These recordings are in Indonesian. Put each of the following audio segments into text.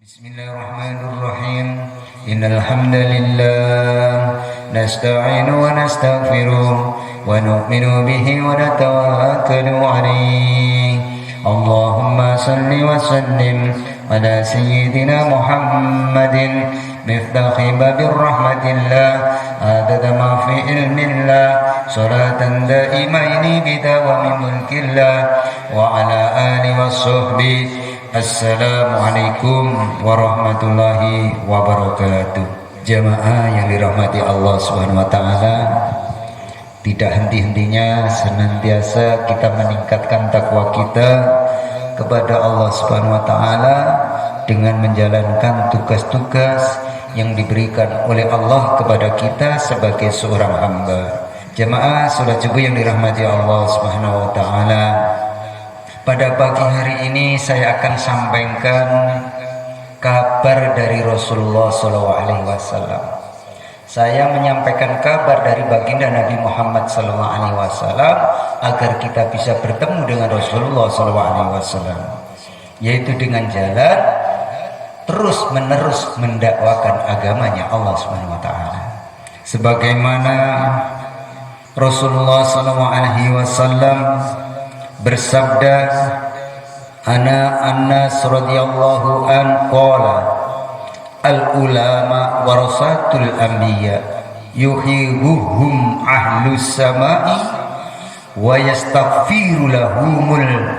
Bismillahirrahmanirrahim. Innal hamdalillah nasta'inu wa nastaghfiruh wa nu'minu bihi wa natawakkalu 'alaihi. Allahumma shalli wa sallim ala sayyidina Muhammadin miftahi babir rahmatillah adada ma fi ilmillah salatan daimaini bidawami mulkillah wa ala alihi wa sahbihi. Assalamualaikum warahmatullahi wabarakatuh. Jamaah yang dirahmati Allah Subhanahu wa taala, tidak henti-hentinya senantiasa kita meningkatkan takwa kita kepada Allah Subhanahu wa taala dengan menjalankan tugas-tugas yang diberikan oleh Allah kepada kita sebagai seorang hamba. Jamaah salat subuh yang dirahmati Allah Subhanahu wa taala, pada pagi hari ini saya akan sampaikan kabar dari Rasulullah SAW. Saya menyampaikan kabar dari baginda Nabi Muhammad SAW agar kita bisa bertemu dengan Rasulullah SAW, yaitu dengan jalan terus menerus mendakwakan agamanya Allah SWT. Sebagaimana Rasulullah SAW bersabda, ana Anas radhiyallahu an qala al ulama warasatul anbiya yuhibuhum ahlus samai wa yastaghfiru lahumul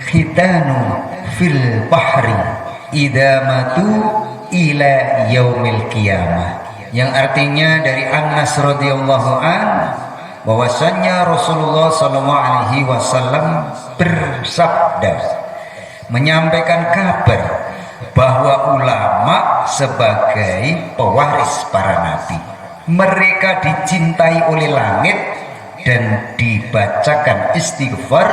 khitanu fil bahri idza matu ila yaumil qiyamah, yang artinya dari Anas radhiyallahu an bahwasanya Rasulullah SAW bersabda, menyampaikan kabar bahwa ulama sebagai pewaris para nabi, mereka dicintai oleh langit dan dibacakan istighfar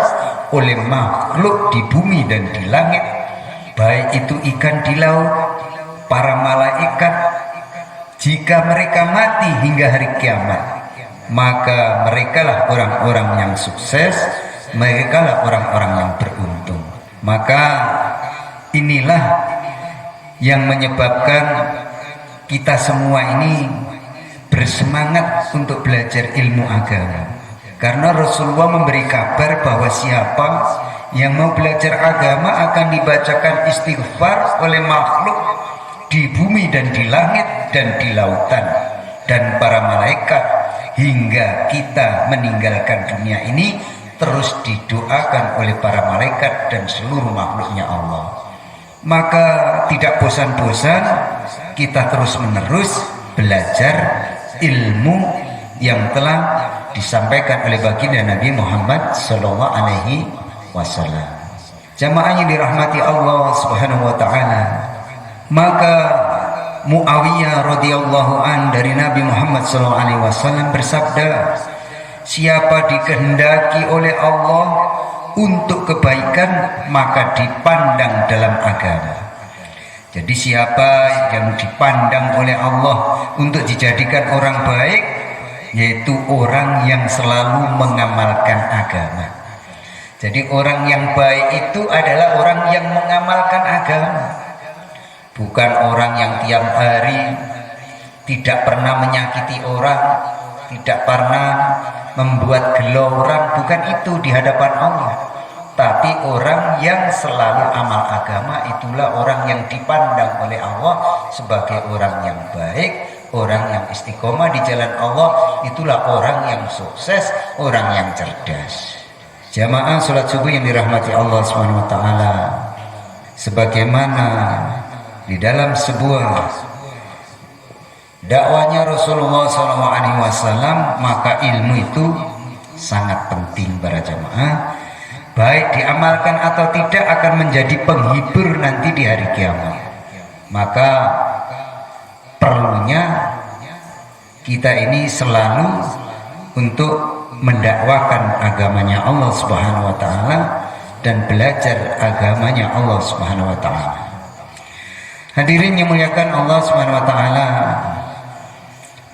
oleh makhluk di bumi dan di langit, baik itu ikan di laut, para malaikat. Jika mereka mati hingga hari kiamat, maka merekalah orang-orang yang sukses, merekalah orang-orang yang beruntung. Maka inilah yang menyebabkan kita semua ini bersemangat untuk belajar ilmu agama, karena Rasulullah memberi kabar bahwa siapa yang mau belajar agama akan dibacakan istighfar oleh makhluk di bumi dan di langit dan di lautan dan para malaikat, hingga kita meninggalkan dunia ini terus didoakan oleh para malaikat dan seluruh makhluknya Allah. Maka tidak bosan-bosan kita terus menerus belajar ilmu yang telah disampaikan oleh baginda Nabi Muhammad SAW. Jamaah yang dirahmati Allah Subhanahu wa taala, maka Muawiyah radhiyallahu an dari Nabi Muhammad SAW bersabda, siapa dikehendaki oleh Allah untuk kebaikan maka dipandang dalam agama. Jadi siapa yang dipandang oleh Allah untuk dijadikan orang baik, yaitu orang yang selalu mengamalkan agama. Jadi orang yang baik itu adalah orang yang mengamalkan agama, bukan orang yang tiap hari tidak pernah menyakiti orang, tidak pernah membuat gelo orang, bukan itu di hadapan Allah. Tapi orang yang selalu amal agama, itulah orang yang dipandang oleh Allah sebagai orang yang baik, orang yang istiqomah di jalan Allah, itulah orang yang sukses, orang yang cerdas. Jamaah salat subuh yang dirahmati Allah SWT, sebagaimana di dalam sebuah dakwanya Rasulullah SAW, maka ilmu itu sangat penting para jamaah, baik diamalkan atau tidak akan menjadi penghibur nanti di hari kiamat. Maka perlunya kita ini selalu untuk mendakwakan agamanya Allah Subhanahu wa taala dan belajar agamanya Allah Subhanahu wa taala. Hadirin yang muliakan Allah Subhanahu wa taala,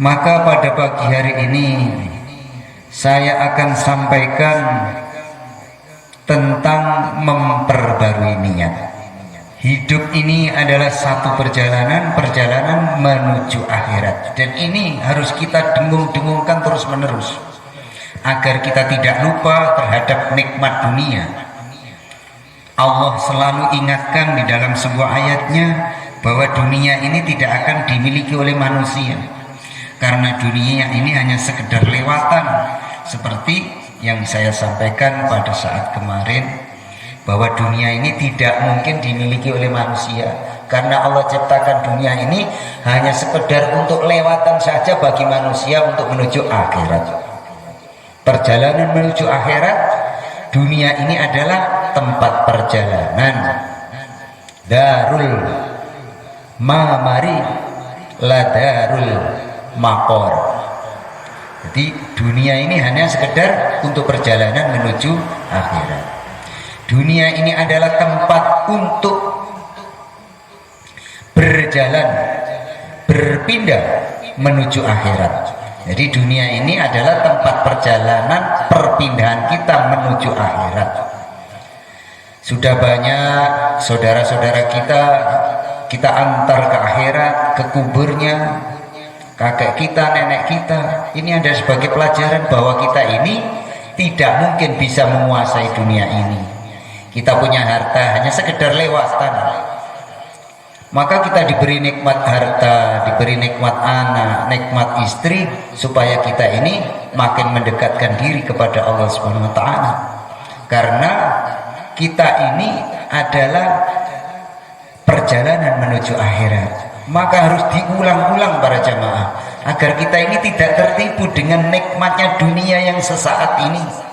maka pada pagi hari ini saya akan sampaikan tentang memperbarui niat. Hidup ini adalah satu perjalanan menuju akhirat, dan ini harus kita dengung-dengungkan terus-menerus agar kita tidak lupa terhadap nikmat dunia. Allah selalu ingatkan di dalam sebuah ayatnya bahwa dunia ini tidak akan dimiliki oleh manusia, karena dunia ini hanya sekedar lewatan, seperti yang saya sampaikan pada saat kemarin, bahwa dunia ini tidak mungkin dimiliki oleh manusia, karena Allah ciptakan dunia ini hanya sekedar untuk lewatan saja bagi manusia untuk menuju akhirat. Perjalanan menuju akhirat, dunia ini adalah tempat perjalanan. Darul mamari la darul maqor. Jadi dunia ini hanya sekedar untuk perjalanan menuju akhirat. Dunia ini adalah tempat untuk berjalan, berpindah menuju akhirat. Jadi dunia ini adalah tempat perjalanan perpindahan kita menuju akhirat. Sudah banyak saudara-saudara kita antar ke akhirat, ke kuburnya, kakek kita, nenek kita. Ini ada sebagai pelajaran bahwa kita ini tidak mungkin bisa menguasai dunia ini. Kita punya harta hanya sekedar lewatan, maka kita diberi nikmat harta, diberi nikmat anak, nikmat istri, supaya kita ini makin mendekatkan diri kepada Allah Subhanahu wa taala. Karena kita ini adalah perjalanan menuju akhirat, maka harus diulang-ulang para jamaah agar kita ini tidak tertipu dengan nikmatnya dunia yang sesaat ini.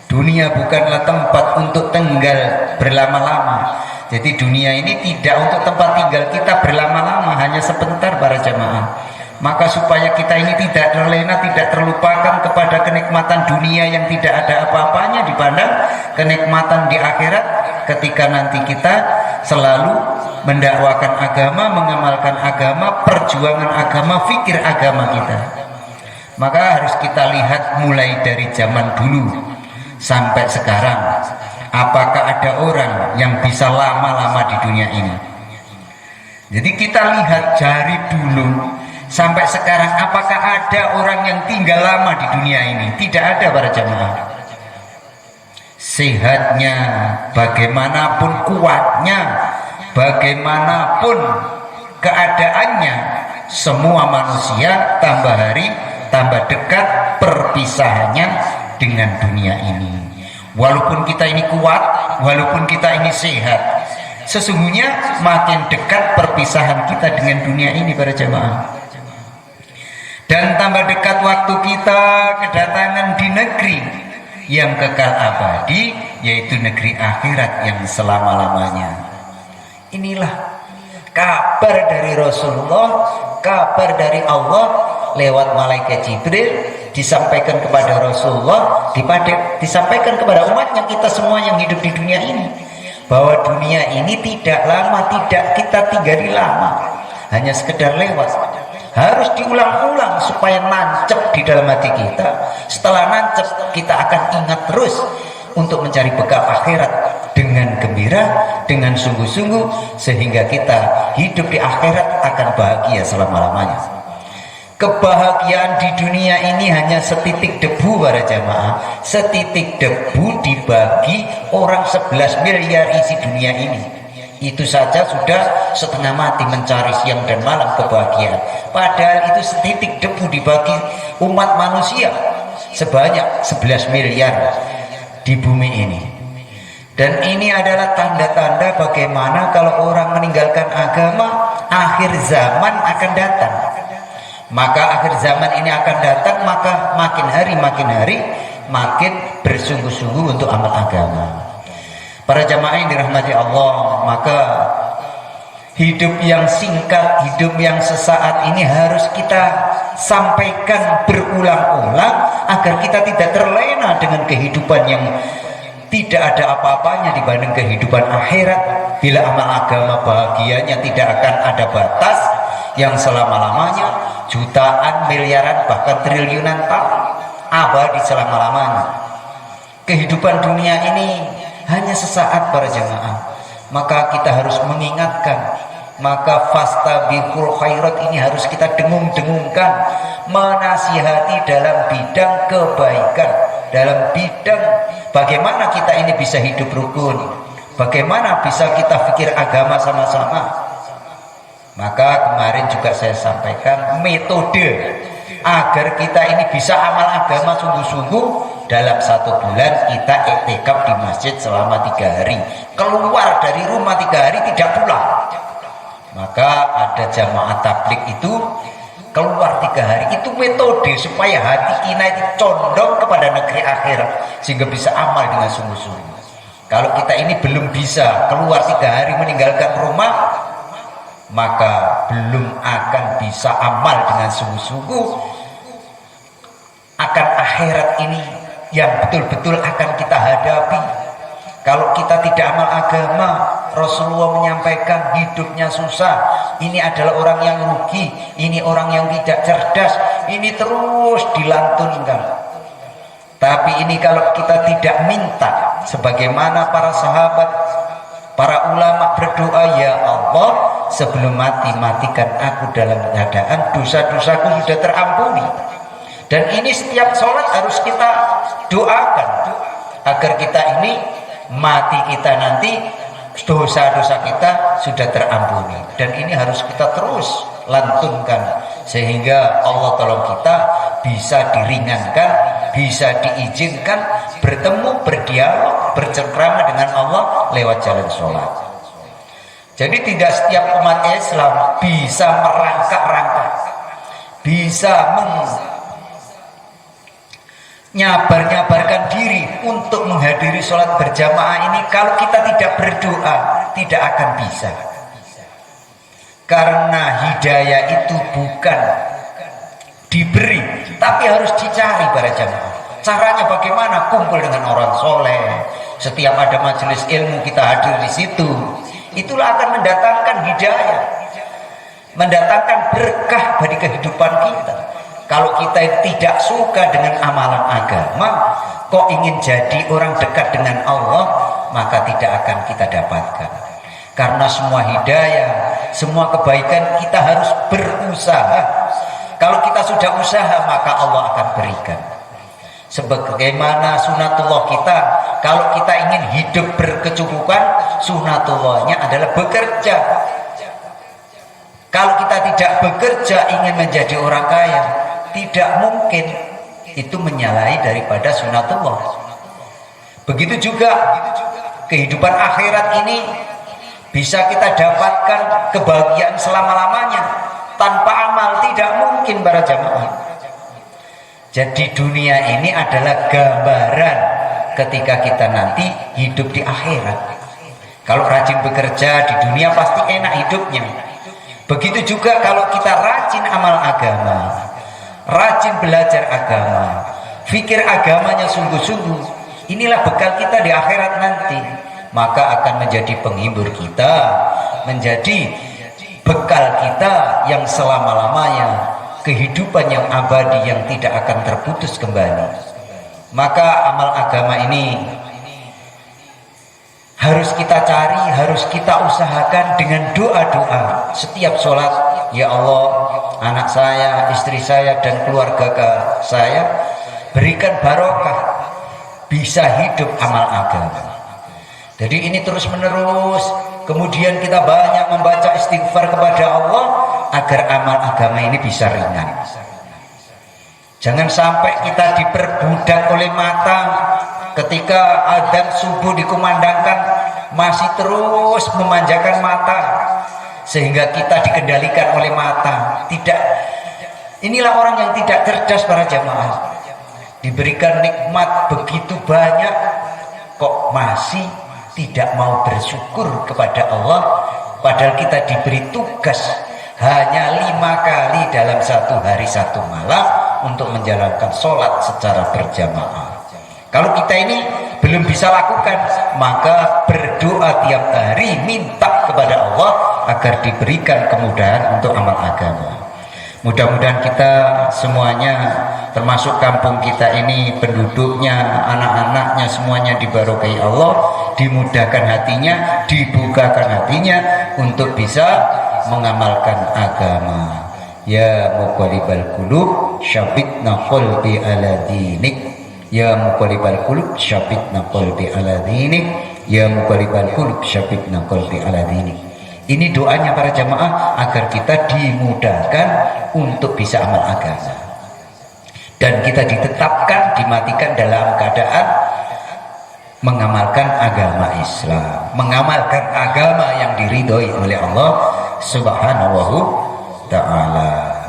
Dunia bukanlah tempat untuk tinggal berlama-lama. Jadi dunia ini tidak untuk tempat tinggal kita berlama-lama, hanya sebentar para jamaah. Maka supaya kita ini tidak terlena, tidak terlupakan kepada kenikmatan dunia yang tidak ada apa-apanya dipandang kenikmatan di akhirat, ketika nanti kita selalu mendakwakan agama, mengamalkan agama, perjuangan agama, fikir agama kita. Maka harus kita lihat mulai dari zaman dulu sampai sekarang, apakah ada orang yang bisa lama-lama di dunia ini. Jadi kita lihat dari dulu sampai sekarang, apakah ada orang yang tinggal lama di dunia ini? Tidak ada para jamaah. Sehatnya, bagaimanapun kuatnya, bagaimanapun keadaannya, semua manusia tambah hari tambah dekat perpisahannya dengan dunia ini. Walaupun kita ini kuat, walaupun kita ini sehat, sesungguhnya makin dekat perpisahan kita dengan dunia ini para jamaah. Dan tambah dekat waktu kita kedatangan di negeri yang kekal abadi, yaitu negeri akhirat yang selama-lamanya. Inilah kabar dari Rasulullah, kabar dari Allah lewat malaikat Jibril, disampaikan kepada Rasulullah, disampaikan kepada umatnya, kita semua yang hidup di dunia ini, bahwa dunia ini tidak lama, tidak kita tinggali lama, hanya sekedar lewat. Harus diulang-ulang supaya nancep di dalam hati kita. Setelah nancep, kita akan ingat terus untuk mencari bekal akhirat dengan gembira, dengan sungguh-sungguh, sehingga kita hidup di akhirat akan bahagia selama-lamanya. Kebahagiaan di dunia ini hanya setitik debu para jamaah. Setitik debu dibagi orang 11 miliar isi dunia ini, itu saja sudah setengah mati mencari siang dan malam kebahagiaan. Padahal itu setitik debu dibagi umat manusia sebanyak 11 miliar di bumi ini. Dan ini adalah tanda-tanda bagaimana kalau orang meninggalkan agama, akhir zaman akan datang. Maka akhir zaman ini akan datang, maka makin hari makin bersungguh-sungguh untuk amal agama. Para jamaah yang dirahmati Allah, maka hidup yang singkat, hidup yang sesaat ini harus kita sampaikan berulang-ulang agar kita tidak terlena dengan kehidupan yang tidak ada apa-apanya dibanding kehidupan akhirat. Bila amal agama bahagianya tidak akan ada batas yang selama-lamanya, jutaan, miliaran, bahkan triliunan tahun, abadi selama-lamanya. Kehidupan dunia ini hanya sesaat para jamaah. maka kita harus mengingatkan. Maka fastabiqul khairat ini harus kita dengung-dengungkan, menasihati dalam bidang kebaikan, dalam bidang bagaimana kita ini bisa hidup rukun, bagaimana bisa kita pikir agama sama-sama. Maka kemarin juga saya sampaikan metode agar kita ini bisa amal agama sungguh-sungguh. Dalam 1 bulan kita iktikaf di masjid selama 3 hari, keluar dari rumah 3 hari tidak pulang. Maka ada jamaah tablik itu keluar 3 hari. Itu metode supaya hati kita itu condong kepada negeri akhirat, sehingga bisa amal dengan sungguh-sungguh. Kalau kita ini belum bisa keluar 3 hari meninggalkan rumah, maka belum akan bisa amal dengan sungguh-sungguh akan akhirat ini yang betul-betul akan kita hadapi. Kalau kita tidak amal agama, Rasulullah menyampaikan hidupnya susah, ini adalah orang yang rugi, ini orang yang tidak cerdas, ini terus dilantunkan. Tapi ini kalau kita tidak minta, sebagaimana para sahabat, para ulama berdoa, ya Allah, sebelum mati matikan aku dalam keadaan dosa-dosaku sudah terampuni. Dan ini setiap sholat harus kita doakan agar kita ini mati kita nanti dosa-dosa kita sudah terampuni. Dan ini harus kita terus lantunkan sehingga Allah tolong kita bisa diringankan, bisa diizinkan bertemu, berdialog, bercengkrama dengan Allah lewat jalan sholat. Jadi tidak setiap umat Islam bisa merangkak-rangkak, bisa nyabar-nyabarkan diri untuk menghadiri sholat berjamaah ini. Kalau kita tidak berdoa, tidak akan bisa. Karena hidayah itu bukan diberi, tapi harus dicari para jamaah. Caranya bagaimana? Kumpul dengan orang soleh. Setiap ada majelis ilmu kita hadir di situ. Itulah akan mendatangkan hidayah, mendatangkan berkah bagi kehidupan kita. Kalau kita tidak suka dengan amalan agama, kok ingin jadi orang dekat dengan Allah, maka tidak akan kita dapatkan. Karena semua hidayah, semua kebaikan kita harus berusaha. Kalau kita sudah usaha, maka Allah akan berikan. Sebagaimana sunatullah kita, kalau kita ingin hidup berkecukupan, sunatullahnya adalah bekerja. Kalau kita tidak bekerja ingin menjadi orang kaya, tidak mungkin, itu menyalahi daripada sunatullah. Begitu juga kehidupan akhirat ini bisa kita dapatkan kebahagiaan selama-lamanya tanpa amal, tidak mungkin para jamaah. Jadi dunia ini adalah gambaran ketika kita nanti hidup di akhirat. Kalau rajin bekerja di dunia pasti enak hidupnya. Begitu juga kalau kita rajin amal agama, rajin belajar agama, fikir agamanya sungguh-sungguh, inilah bekal kita di akhirat nanti. Maka akan menjadi penghibur kita, menjadi bekal kita yang selama-lamanya, kehidupan yang abadi yang tidak akan terputus kembali. Maka amal agama ini harus kita cari, harus kita usahakan dengan doa-doa setiap sholat. Ya Allah, anak saya, istri saya, dan keluarga saya berikan barokah, bisa hidup amal agama. Jadi ini terus menerus. Kemudian kita banyak membaca istighfar kepada Allah agar amal agama ini bisa ringan. Jangan sampai kita diperbudak oleh mata. Ketika adzan subuh dikumandangkan masih terus memanjakan mata, sehingga kita dikendalikan oleh mata. Tidak. Inilah orang yang tidak cerdas para jamaah. Diberikan nikmat begitu banyak, kok masih tidak mau bersyukur kepada Allah, padahal kita diberi tugas hanya 5 kali dalam 1 hari 1 malam untuk menjalankan sholat secara berjamaah. Kalau kita ini belum bisa lakukan, maka berdoa tiap hari, minta kepada Allah agar diberikan kemudahan untuk amal agama. Mudah-mudahan kita semuanya, termasuk kampung kita ini, penduduknya, anak-anaknya, semuanya dibarokai Allah, dimudahkan hatinya, dibukakan hatinya untuk bisa mengamalkan agama. Ya muqallibal qulub, syabbitna qalbi ala dinik. Ya muqallibal qulub, syabbitna qalbi ala dinik. Ya muqallibal qulub, syabbitna qalbi ala dinik. Ini doanya para jamaah agar kita dimudahkan untuk bisa amal agama, dan kita ditetapkan, dimatikan dalam keadaan mengamalkan agama Islam, mengamalkan agama yang diridhoi oleh Allah Subhanahu Ta'ala.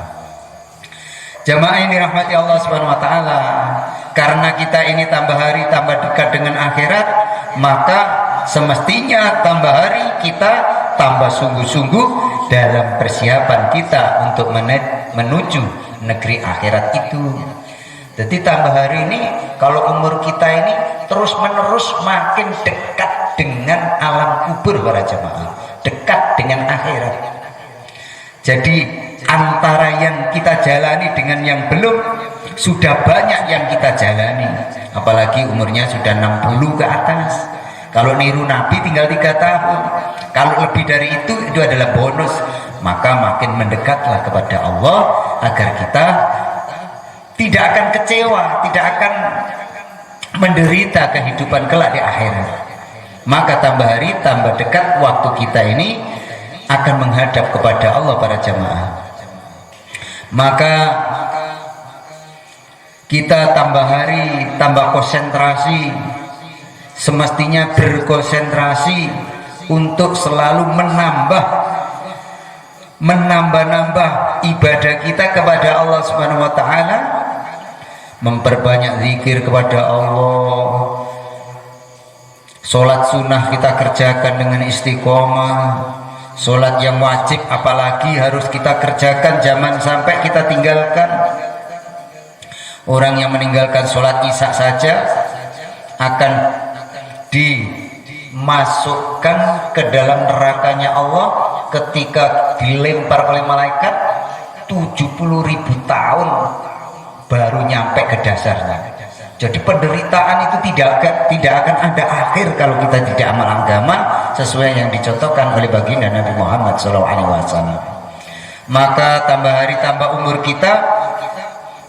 Jamaah yang dirahmati Allah Subhanahu Wa Ta'ala, karena kita ini tambah hari tambah dekat dengan akhirat, maka semestinya tambah hari kita tambah sungguh-sungguh dalam persiapan kita untuk menuju negeri akhirat itu. Jadi tambah hari ini, kalau umur kita ini terus menerus makin dekat dengan alam kubur para jamaah, dekat dengan akhirat. Jadi antara yang kita jalani dengan yang belum, sudah banyak yang kita jalani, apalagi umurnya sudah 60 ke atas. Kalau niru Nabi tinggal 3 tahun, kalau lebih dari itu adalah bonus. Maka makin mendekatlah kepada Allah agar kita tidak akan kecewa, tidak akan menderita kehidupan kelak di akhirat. Maka tambah hari tambah dekat waktu kita ini akan menghadap kepada Allah para jamaah. Maka kita tambah hari tambah konsentrasi, semestinya berkonsentrasi untuk selalu menambah ibadah kita kepada Allah Subhanahu Wa Ta'ala, memperbanyak zikir kepada Allah. Sholat sunnah kita kerjakan dengan istiqomah, sholat yang wajib apalagi harus kita kerjakan, jangan sampai kita tinggalkan. Orang yang meninggalkan sholat isya saja akan dimasukkan ke dalam nerakanya Allah ketika dilempar oleh malaikat 70.000 tahun baru nyampe ke dasarnya. Jadi penderitaan itu tidak akan ada akhir kalau kita tidak amal agama sesuai yang dicontohkan oleh baginda Nabi Muhammad SAW. Maka tambah hari tambah umur kita,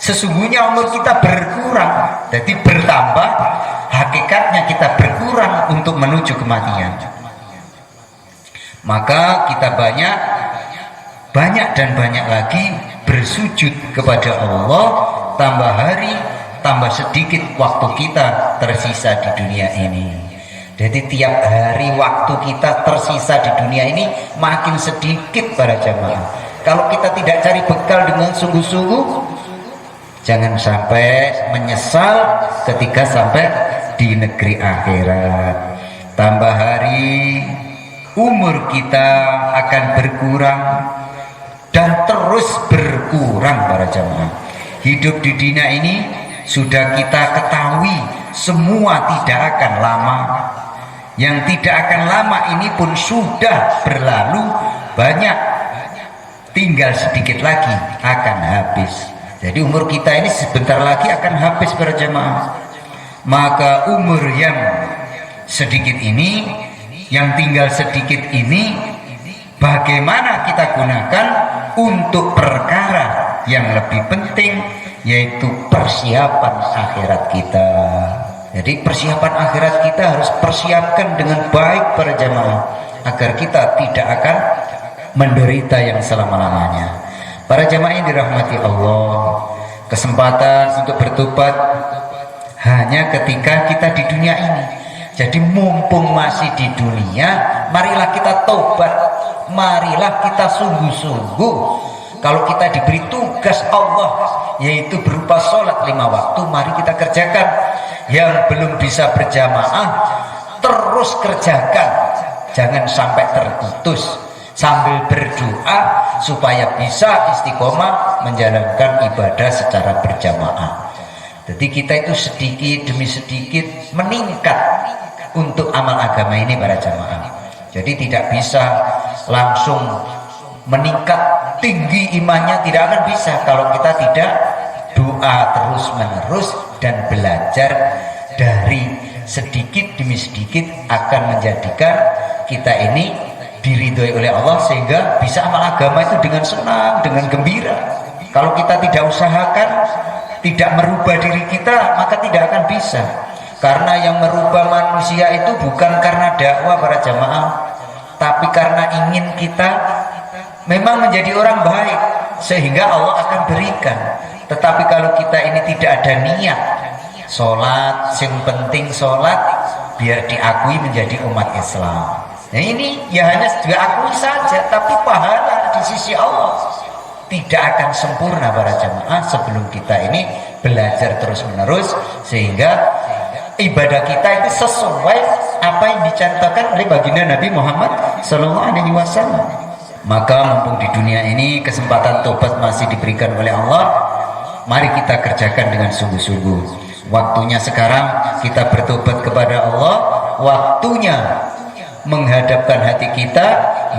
sesungguhnya umur kita berkurang, jadi bertambah, hakikatnya kita berkurang untuk menuju kematian. Maka kita banyak dan banyak lagi bersujud kepada Allah. Tambah hari tambah sedikit waktu kita tersisa di dunia ini. Jadi tiap hari waktu kita tersisa di dunia ini makin sedikit para jamaah. Kalau kita tidak cari bekal dengan sungguh-sungguh, jangan sampai menyesal ketika sampai di negeri akhirat. Tambah hari umur kita akan berkurang dan terus berkurang para jamaah. Hidup di dunia ini sudah kita ketahui semua tidak akan lama. Yang tidak akan lama ini pun sudah berlalu banyak, tinggal sedikit lagi akan habis. Jadi umur kita ini sebentar lagi akan habis para jamaah. Maka umur yang sedikit ini, yang tinggal sedikit ini, bagaimana kita gunakan untuk perkara yang lebih penting, yaitu persiapan akhirat kita. Jadi persiapan akhirat kita harus persiapkan dengan baik para jamaah, agar kita tidak akan menderita yang selama-lamanya. Para jamaah yang dirahmati Allah, kesempatan untuk bertobat hanya ketika kita di dunia ini. Jadi mumpung masih di dunia, marilah kita tobat, marilah kita sungguh-sungguh. Kalau kita diberi tugas Allah, yaitu berupa sholat 5 waktu, mari kita kerjakan. Yang belum bisa berjamaah, terus kerjakan, jangan sampai terputus, sambil berdoa supaya bisa istiqomah menjalankan ibadah secara berjamaah. Jadi kita itu sedikit demi sedikit meningkat untuk amal agama ini para jamaah. Jadi tidak bisa langsung meningkat tinggi imannya tidak akan bisa kalau kita tidak doa terus menerus dan belajar dari sedikit demi sedikit akan menjadikan kita ini diridhoi oleh Allah sehingga bisa amal agama itu dengan senang, dengan gembira. Kalau kita tidak usahakan, tidak merubah diri kita, maka tidak akan bisa. Karena yang merubah manusia itu bukan karena dakwah para jamaah, tapi karena ingin kita memang menjadi orang baik sehingga Allah akan berikan. Tetapi kalau kita ini tidak ada niat sholat, yang penting sholat biar diakui menjadi umat Islam. Nah ini ya hanya diakui saja, tapi pahala di sisi Allah tidak akan sempurna para jamaah sebelum kita ini belajar terus menerus sehingga ibadah kita itu sesuai apa yang dicontohkan oleh baginda Nabi Muhammad SAW. Maka mumpung di dunia ini kesempatan tobat masih diberikan oleh Allah, mari kita kerjakan dengan sungguh-sungguh. Waktunya sekarang kita bertobat kepada Allah, waktunya menghadapkan hati kita,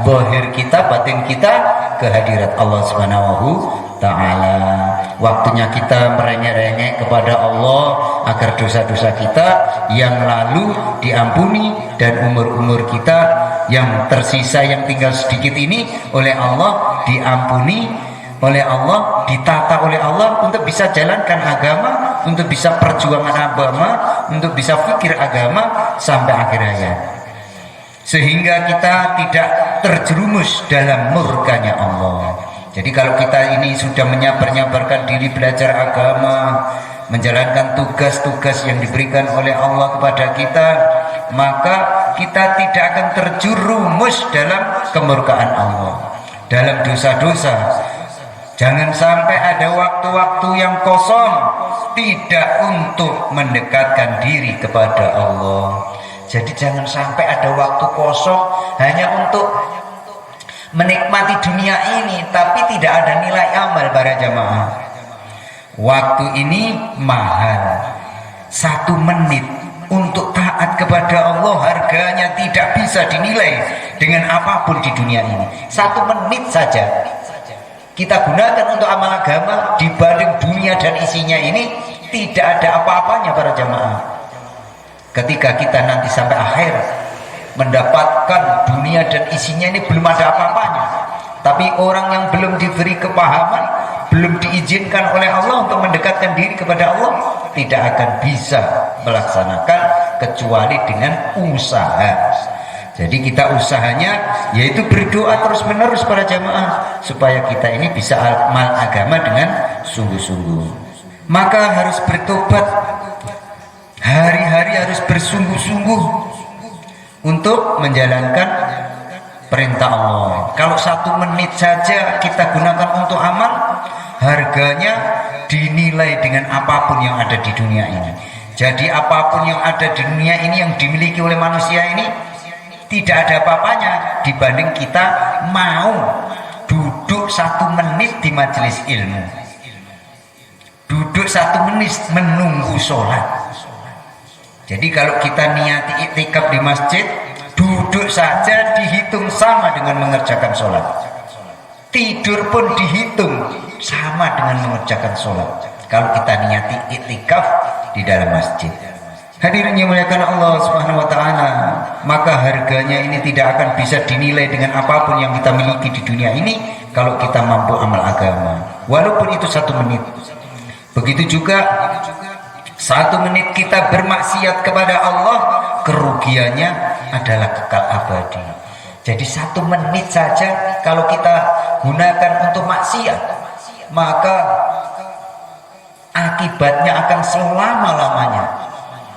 zahir kita, batin kita ke hadirat Allah Subhanahu Ta'ala. Waktunya kita merengek-rengek kepada Allah agar dosa-dosa kita yang lalu diampuni dan umur-umur kita yang tersisa yang tinggal sedikit ini oleh Allah diampuni oleh Allah, ditata oleh Allah untuk bisa jalankan agama, untuk bisa perjuangan agama, untuk bisa fikir agama sampai akhir hayat, sehingga kita tidak terjerumus dalam murkanya Allah. Jadi kalau kita ini sudah menyabar-nyabarkan diri belajar agama, menjalankan tugas-tugas yang diberikan oleh Allah kepada kita, maka kita tidak akan terjerumus dalam kemurkaan Allah, dalam dosa-dosa. Jangan sampai ada waktu-waktu yang kosong tidak untuk mendekatkan diri kepada Allah. Jadi jangan sampai ada waktu kosong hanya untuk menikmati dunia ini tapi tidak ada nilai amal para jamaah. Waktu ini mahal. 1 menit untuk taat kepada Allah harganya tidak bisa dinilai dengan apapun di dunia ini. 1 menit saja kita gunakan untuk amal agama dibanding dunia dan isinya ini tidak ada apa-apanya para jamaah. Ketika kita nanti sampai akhir mendapatkan dunia dan isinya ini belum ada apa-apanya, tapi orang yang belum diberi kepahaman, belum diizinkan oleh Allah untuk mendekatkan diri kepada Allah, tidak akan bisa melaksanakan kecuali dengan usaha. Jadi kita usahanya yaitu berdoa terus menerus para jamaah supaya kita ini bisa amal agama dengan sungguh-sungguh. Maka harus bertobat, hari-hari harus bersungguh-sungguh untuk menjalankan perintah Allah. Kalau 1 menit saja kita gunakan untuk amal, harganya dinilai dengan apapun yang ada di dunia ini. Jadi apapun yang ada di dunia ini yang dimiliki oleh manusia ini tidak ada apa-apanya dibanding kita mau duduk 1 menit di majelis ilmu, duduk 1 menit menunggu sholat. Jadi kalau kita niati iktikaf di masjid, duduk saja dihitung sama dengan mengerjakan sholat. Tidur pun dihitung sama dengan mengerjakan sholat kalau kita niati iktikaf di dalam masjid. Hadirin yang muliakan Allah Subhanahu wa Ta'ala, maka harganya ini tidak akan bisa dinilai dengan apapun yang kita miliki di dunia ini kalau kita mampu amal agama, walaupun itu 1 menit. Begitu juga 1 menit kita bermaksiat kepada Allah, kerugiannya adalah kekal abadi. Jadi 1 menit saja kalau kita gunakan untuk maksiat, maka akibatnya akan selama-lamanya,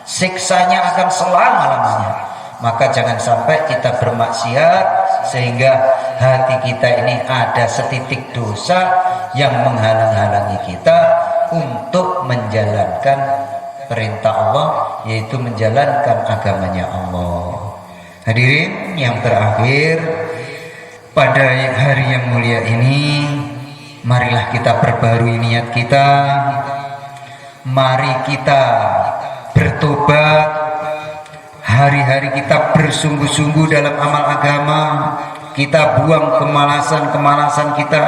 siksanya akan selama-lamanya. Maka jangan sampai kita bermaksiat sehingga hati kita ini ada setitik dosa yang menghalang-halangi kita untuk menjalankan perintah Allah, yaitu menjalankan agamanya Allah. Hadirin yang terakhir, pada hari yang mulia ini marilah kita perbarui niat kita, mari kita bertobat, hari-hari kita bersungguh-sungguh dalam amal agama, kita buang kemalasan kita.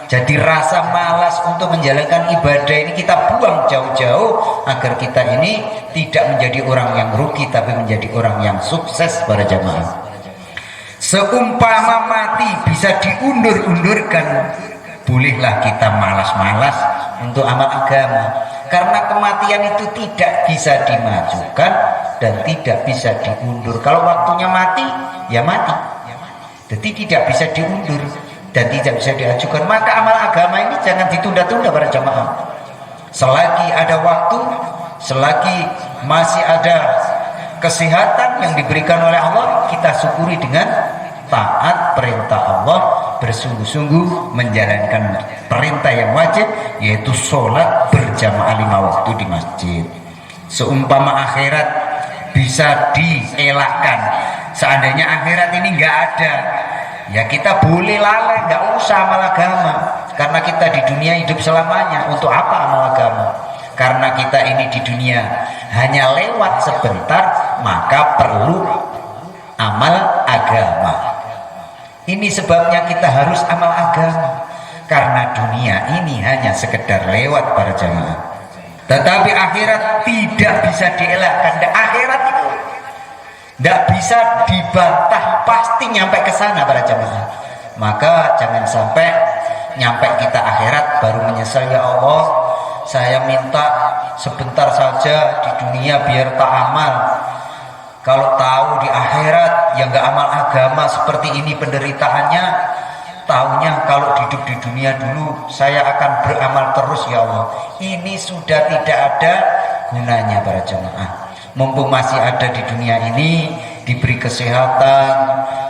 Jadi rasa malas untuk menjalankan ibadah ini kita buang jauh-jauh agar kita ini tidak menjadi orang yang rugi tapi menjadi orang yang sukses para jamaah. Seumpama mati bisa diundur-undurkan, bolehlah kita malas-malas untuk amal agama, karena kematian itu tidak bisa dimajukan dan tidak bisa diundur. Kalau waktunya mati, ya mati, jadi tidak bisa diundur dan tidak bisa diajukan. Maka amal agama ini jangan ditunda-tunda para jamaah. Selagi ada waktu, selagi masih ada kesehatan yang diberikan oleh Allah, kita syukuri dengan taat perintah Allah, bersungguh-sungguh menjalankan perintah yang wajib, yaitu sholat berjamaah 5 waktu di masjid. Seumpama akhirat bisa dielakkan, seandainya akhirat ini nggak ada, ya kita boleh lalai, nggak usah amal agama, karena kita di dunia hidup selamanya. Untuk apa amal agama? Karena kita ini di dunia hanya lewat sebentar, maka perlu amal agama. Ini sebabnya kita harus amal agama, karena dunia ini hanya sekedar lewat para jamaah. Tetapi akhirat tidak bisa dielakkan. Akhirat itu tidak bisa dibantah, pasti nyampe ke sana para jamaah. Maka jangan sampai nyampe kita akhirat baru menyesal, ya Allah, saya minta sebentar saja di dunia biar tak amal. Kalau tahu di akhirat yang nggak amal agama seperti ini penderitaannya, tahunya kalau hidup di dunia dulu saya akan beramal terus, ya Allah. Ini sudah tidak ada gunanya para jemaah. Mumpung masih ada di dunia ini, diberi kesehatan,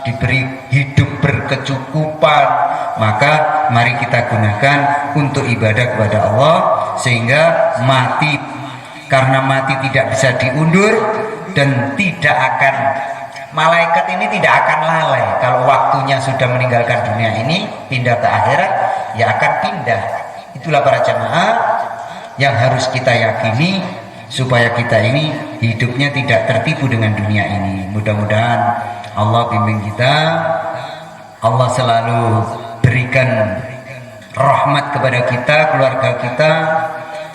diberi hidup berkecukupan, maka mari kita gunakan untuk ibadah kepada Allah, sehingga mati, karena mati tidak bisa diundur dan tidak akan, malaikat ini tidak akan lalai. Kalau waktunya sudah meninggalkan dunia ini, pindah ke akhirat, ya akan pindah. Itulah para jamaah yang harus kita yakini, supaya kita ini hidupnya tidak tertipu dengan dunia ini. Mudah-mudahan Allah bimbing kita, Allah selalu berikan rahmat kepada kita, keluarga kita,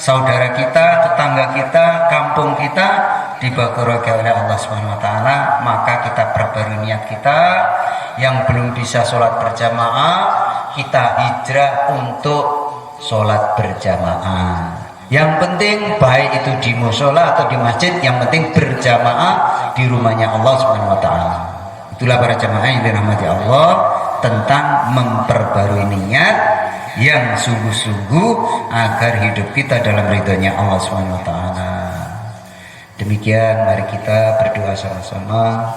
saudara kita, tetangga kita, kampung kita diberkahi oleh Allah Subhanahu wa taala. Maka kita perbarui niat kita, yang belum bisa sholat berjamaah, kita hijrah untuk sholat berjamaah. Yang penting baik itu di mushola atau di masjid, yang penting berjamaah di rumahnya Allah Subhanahu wa taala. Itulah para jamaah yang dirahmati Allah, tentang memperbarui niat yang sungguh-sungguh agar hidup kita dalam ridhonya Allah Subhanahu wa taala. Demikian mari kita berdoa sama-sama.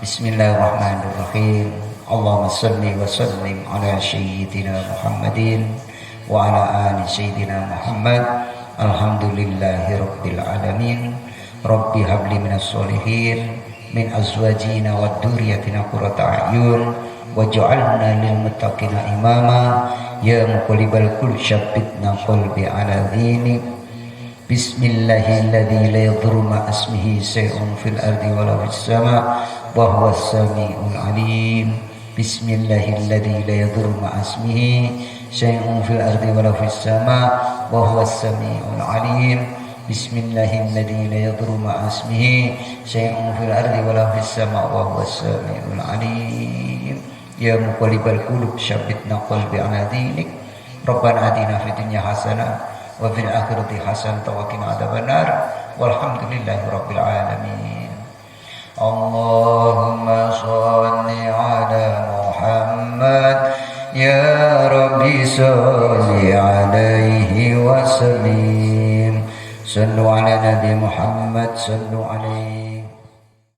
Bismillahirrahmanirrahim. Allahumma shalli wa sallim ala sayyidina Muhammadin wa ala ali sayyidina Muhammad. Alhamdulillahi rabbil alamin. Rabbi habli minas solihin min azwajina wa dzurriyyatina qurrata a'yun waj'alna lil muttaqina imama. Ya muqallibal qulub tsabbitna qalbi ala dinik. Bismillahilladzi la yadurru ma ismihi shay'un fil ardi wala fis sama' wa huwas samiul alim. Bismillahilladzi la yadurru ma ismihi syai'un fil ardi wala fis sama' wa huwas samiul alim. Bismillahilladzi la yadurru ma ismihi syai'un fil ardi wala fis sama' wa huwas samiul alim. Ya muqallibal qulub tsabbitna qalbi ala dinik. Rabbana atina fid dunya hasanah wa fil akhirati hasanah wa qina adzabannar. Walhamdulillahi rabbil alamin. Allahumma shalli ala Muhammad. Ya Rabbi salli alaihi wa sallim. Sallu ala Nabi Muhammad, sallu alaihi.